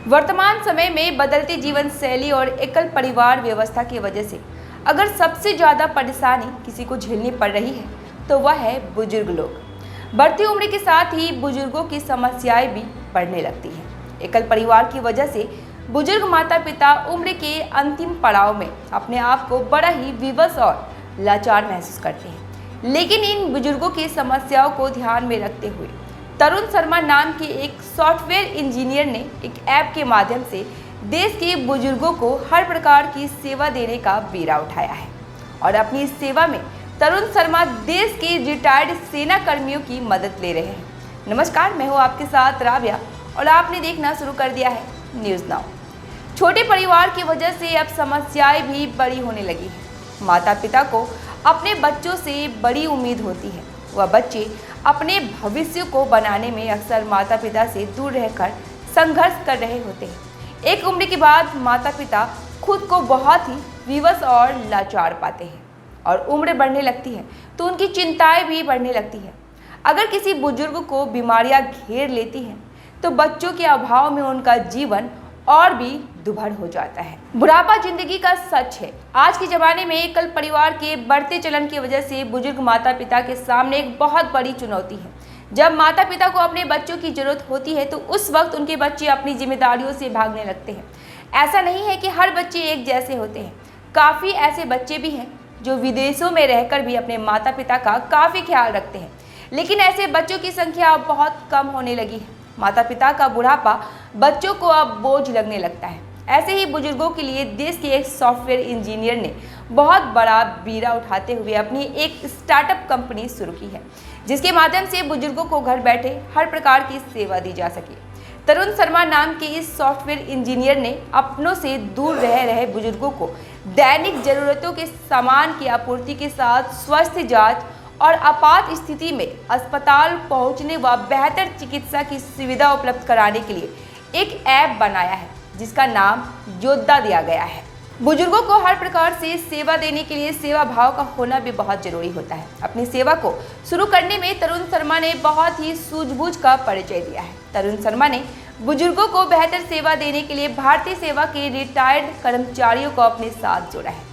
वर्तमान समय में बदलती जीवन शैली और एकल परिवार व्यवस्था की वजह से अगर सबसे ज़्यादा परेशानी किसी को झेलनी पड़ रही है तो वह है बुजुर्ग लोग। बढ़ती उम्र के साथ ही बुजुर्गों की समस्याएं भी बढ़ने लगती हैं। एकल परिवार की वजह से बुजुर्ग माता पिता उम्र के अंतिम पड़ाव में अपने आप को बड़ा ही विवश और लाचार महसूस करते हैं। लेकिन इन बुजुर्गों की समस्याओं को ध्यान में रखते हुए तरुण शर्मा नाम के एक सॉफ्टवेयर इंजीनियर ने एक ऐप के माध्यम से देश के बुजुर्गों को हर प्रकार की सेवा देने का बीड़ा उठाया है। और अपनी इस सेवा में तरुण शर्मा देश के रिटायर्ड सेना कर्मियों की मदद ले रहे हैं। नमस्कार, मैं हूँ आपके साथ राबिया और आपने देखना शुरू कर दिया है न्यूज़ नाउ। छोटे परिवार की वजह से अब समस्याएं भी बड़ी होने लगी हैं। माता पिता को अपने बच्चों से बड़ी उम्मीद होती है। वह बच्चे अपने भविष्य को बनाने में अक्सर माता पिता से दूर रहकर संघर्ष कर रहे होते हैं। एक उम्र के बाद माता पिता खुद को बहुत ही विवश और लाचार पाते हैं और उम्र बढ़ने लगती है तो उनकी चिंताएं भी बढ़ने लगती है। अगर किसी बुजुर्ग को बीमारियां घेर लेती हैं तो बच्चों के अभाव में उनका जीवन और भी दुभर हो जाता है। बुढ़ापा जिंदगी का सच है। आज के ज़माने में एकल परिवार के बढ़ते चलन की वजह से बुजुर्ग माता पिता के सामने एक बहुत बड़ी चुनौती है। जब माता पिता को अपने बच्चों की जरूरत होती है तो उस वक्त उनके बच्चे अपनी जिम्मेदारियों से भागने लगते हैं। ऐसा नहीं है कि हर बच्चे एक जैसे होते हैं। काफ़ी ऐसे बच्चे भी हैं जो विदेशों में रहकर भी अपने माता पिता का काफ़ी ख्याल रखते हैं, लेकिन ऐसे बच्चों की संख्या अब बहुत कम होने लगी है। माता पिता का बुढ़ापा बच्चों को अब बोझ लगने लगता है। ऐसे ही बुजुर्गों के लिए देश के एक सॉफ्टवेयर इंजीनियर ने बहुत बड़ा बीड़ा उठाते हुए अपनी एक स्टार्टअप कंपनी शुरू की है, जिसके माध्यम से बुजुर्गों को घर बैठे हर प्रकार की सेवा दी जा सके। तरुण शर्मा नाम के इस सॉफ्टवेयर इंजीनियर ने अपनों से दूर रह रहे बुजुर्गों को दैनिक जरूरतों के सामान की आपूर्ति के साथ स्वास्थ्य जाँच और आपात स्थिति में अस्पताल पहुंचने व बेहतर चिकित्सा की सुविधा उपलब्ध कराने के लिए एक ऐप बनाया है, जिसका नाम योद्धा दिया गया है। बुजुर्गों को हर प्रकार से सेवा देने के लिए सेवा भाव का होना भी बहुत जरूरी होता है। अपनी सेवा को शुरू करने में तरुण शर्मा ने बहुत ही सूझबूझ का परिचय दिया है। तरुण शर्मा ने बुजुर्गों को बेहतर सेवा देने के लिए भारतीय सेवा के रिटायर्ड कर्मचारियों को अपने साथ जोड़ा है।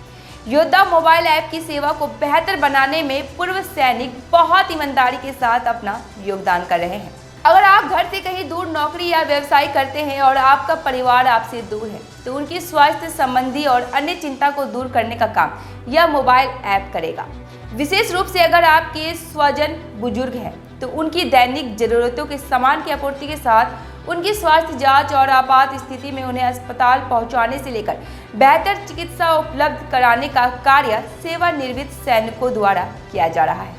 योद्धा मोबाइल ऐप की सेवा को बेहतर बनाने में पूर्व सैनिक बहुत ईमानदारी के साथ अपना योगदान कर रहे हैं। अगर आप घर से कहीं दूर नौकरी या व्यवसाय करते हैं और आपका परिवार आपसे दूर है तो उनकी स्वास्थ्य संबंधी और अन्य चिंता को दूर करने का काम यह मोबाइल ऐप करेगा। विशेष रूप से अगर आपके स्वजन बुजुर्ग हैं तो उनकी दैनिक जरूरतों के सामान की आपूर्ति के साथ उनकी स्वास्थ्य जांच और आपात स्थिति में उन्हें अस्पताल पहुंचाने से लेकर बेहतर चिकित्सा उपलब्ध कराने का कार्य सेवानिवृत्त सैनिकों द्वारा किया जा रहा है।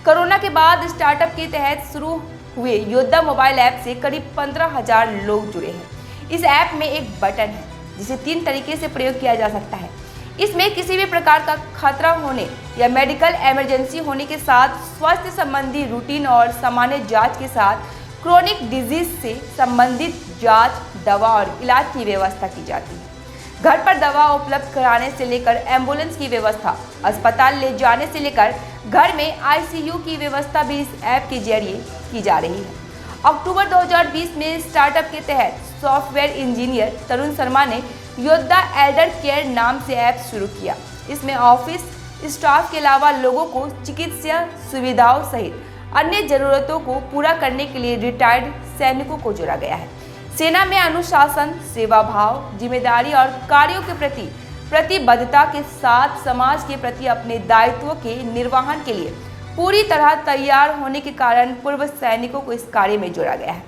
कोरोना के बाद स्टार्टअप के तहत शुरू हुए योद्धा मोबाइल ऐप से करीब 15,000 लोग जुड़े हैं। इस ऐप में एक बटन है जिसे 3 तरीके से प्रयोग किया जा सकता है। इसमें किसी भी प्रकार का खतरा होने या मेडिकल इमरजेंसी होने के साथ स्वास्थ्य संबंधी रूटीन और सामान्य जांच के साथ क्रोनिक डिजीज से संबंधित जांच, दवा और इलाज की व्यवस्था की जाती है। घर पर दवा उपलब्ध कराने से लेकर एम्बुलेंस की व्यवस्था, अस्पताल ले जाने से लेकर घर में आईसीयू की व्यवस्था भी इस ऐप के जरिए की जा रही है। अक्टूबर 2020 में स्टार्टअप के तहत सॉफ्टवेयर इंजीनियर तरुण शर्मा ने योद्धा एल्डर केयर नाम से ऐप शुरू किया। इसमें ऑफिस स्टाफ के अलावा लोगों को चिकित्सा सुविधाओं सहित अन्य जरूरतों को पूरा करने के लिए रिटायर्ड सैनिकों को जोड़ा गया है। सेना में अनुशासन, सेवा भाव, जिम्मेदारी और कार्यों के प्रति प्रतिबद्धता के साथ समाज के प्रति अपने दायित्वों के निर्वहन के लिए पूरी तरह तैयार होने के कारण पूर्व सैनिकों को इस कार्य में जोड़ा गया है।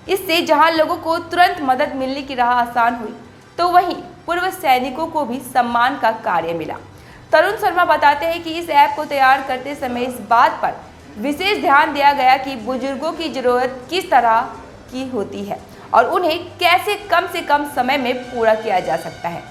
इससे जहां लोगों को तुरंत मदद मिलने की राह आसान हुई तो वहीं पूर्व सैनिकों को भी सम्मान का कार्य मिला। तरुण शर्मा बताते हैं कि इस ऐप को तैयार करते समय इस बात पर विशेष ध्यान दिया गया कि बुजुर्गों की जरूरत किस तरह की होती है और उन्हें कैसे कम से कम समय में पूरा किया जा सकता है।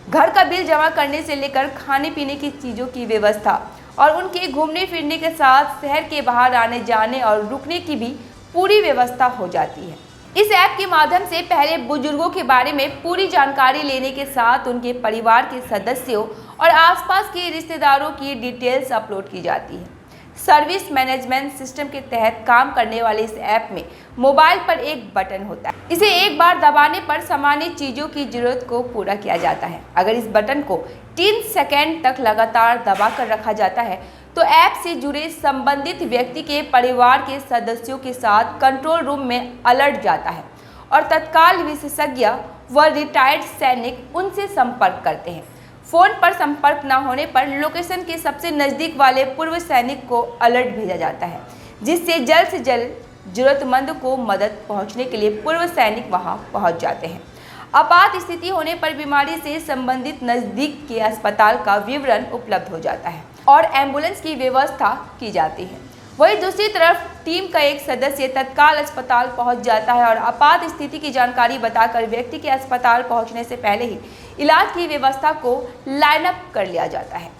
घर का बिल जमा करने से लेकर खाने पीने की चीज़ों की व्यवस्था और उनके घूमने फिरने के साथ शहर के बाहर आने जाने और रुकने की भी पूरी व्यवस्था हो जाती है। इस ऐप के माध्यम से पहले बुजुर्गों के बारे में पूरी जानकारी लेने के साथ उनके परिवार के सदस्यों और आसपास के रिश्तेदारों की डिटेल्स अपलोड की जाती है। सर्विस मैनेजमेंट सिस्टम के तहत काम करने वाले इस ऐप में मोबाइल पर एक बटन होता है। इसे एक बार दबाने पर सामान्य चीज़ों की जरूरत को पूरा किया जाता है। अगर इस बटन को 3 सेकंड तक लगातार दबा कर रखा जाता है तो ऐप से जुड़े संबंधित व्यक्ति के परिवार के सदस्यों के साथ कंट्रोल रूम में अलर्ट जाता है और तत्काल विशेषज्ञ व रिटायर्ड सैनिक उनसे संपर्क करते हैं। फोन पर संपर्क न होने पर लोकेशन के सबसे नज़दीक वाले पूर्व सैनिक को अलर्ट भेजा जाता है, जिससे जल्द से जल्द जरूरतमंद को मदद पहुंचने के लिए पूर्व सैनिक वहां पहुंच जाते हैं। आपात स्थिति होने पर बीमारी से संबंधित नज़दीक के अस्पताल का विवरण उपलब्ध हो जाता है और एम्बुलेंस की व्यवस्था की जाती है। वहीं दूसरी तरफ टीम का एक सदस्य तत्काल अस्पताल पहुंच जाता है और आपात स्थिति की जानकारी बताकर व्यक्ति के अस्पताल पहुंचने से पहले ही इलाज की व्यवस्था को लाइन अप कर लिया जाता है।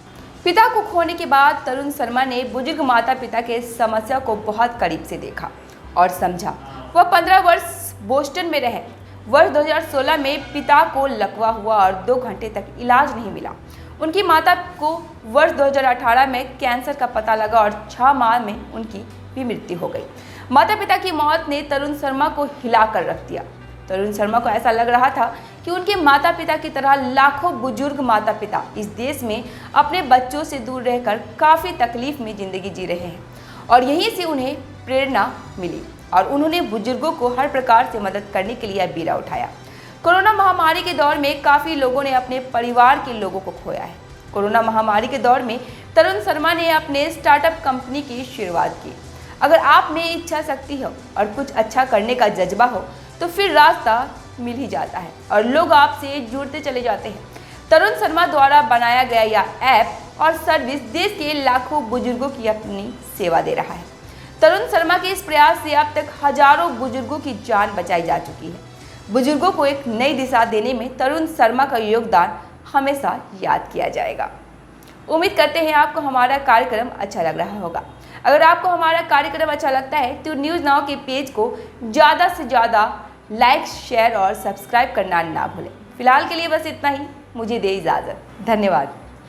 पिता को खोने के बाद तरुण शर्मा ने बुजुर्ग माता पिता के समस्या को बहुत करीब से देखा और समझा। वह 15 वर्ष बोस्टन में रहे। वर्ष 2016 में पिता को लकवा हुआ और 2 घंटे तक इलाज नहीं मिला। उनकी माता को वर्ष 2018 में कैंसर का पता लगा और 6 माह में उनकी भी मृत्यु हो गई। माता पिता की मौत ने तरुण शर्मा को हिला कर रख दिया। तरुण शर्मा को ऐसा लग रहा था कि उनके माता पिता की तरह लाखों बुजुर्ग माता पिता इस देश में अपने बच्चों से दूर रहकर काफ़ी तकलीफ में ज़िंदगी जी रहे हैं और यहीं से उन्हें प्रेरणा मिली और उन्होंने बुजुर्गों को हर प्रकार से मदद करने के लिए बीड़ा उठाया। कोरोना महामारी के दौर में काफ़ी लोगों ने अपने परिवार के लोगों को खोया है। कोरोना महामारी के दौर में तरुण शर्मा ने अपने स्टार्टअप कंपनी की शुरुआत की। अगर आप में इच्छा शक्ति हो और कुछ अच्छा करने का जज्बा हो तो फिर रास्ता मिल ही जाता है और लोग आपसे जुड़ते चले जाते हैं। तरुण शर्मा द्वारा बनाया गया यह ऐप और सर्विस देश के लाखों बुजुर्गों की अपनी सेवा दे रहा है। तरुण शर्मा के इस प्रयास से अब तक हजारों बुजुर्गों की जान बचाई जा चुकी है। बुजुर्गों को एक नई दिशा देने में तरुण शर्मा का योगदान हमेशा याद किया जाएगा। उम्मीद करते हैं आपको हमारा कार्यक्रम अच्छा लग रहा होगा। अगर आपको हमारा कार्यक्रम अच्छा लगता है तो न्यूज़ नाउ के पेज को ज़्यादा से ज़्यादा लाइक, शेयर और सब्सक्राइब करना ना भूलें। फिलहाल के लिए बस इतना ही। मुझे दे इजाज़त। धन्यवाद।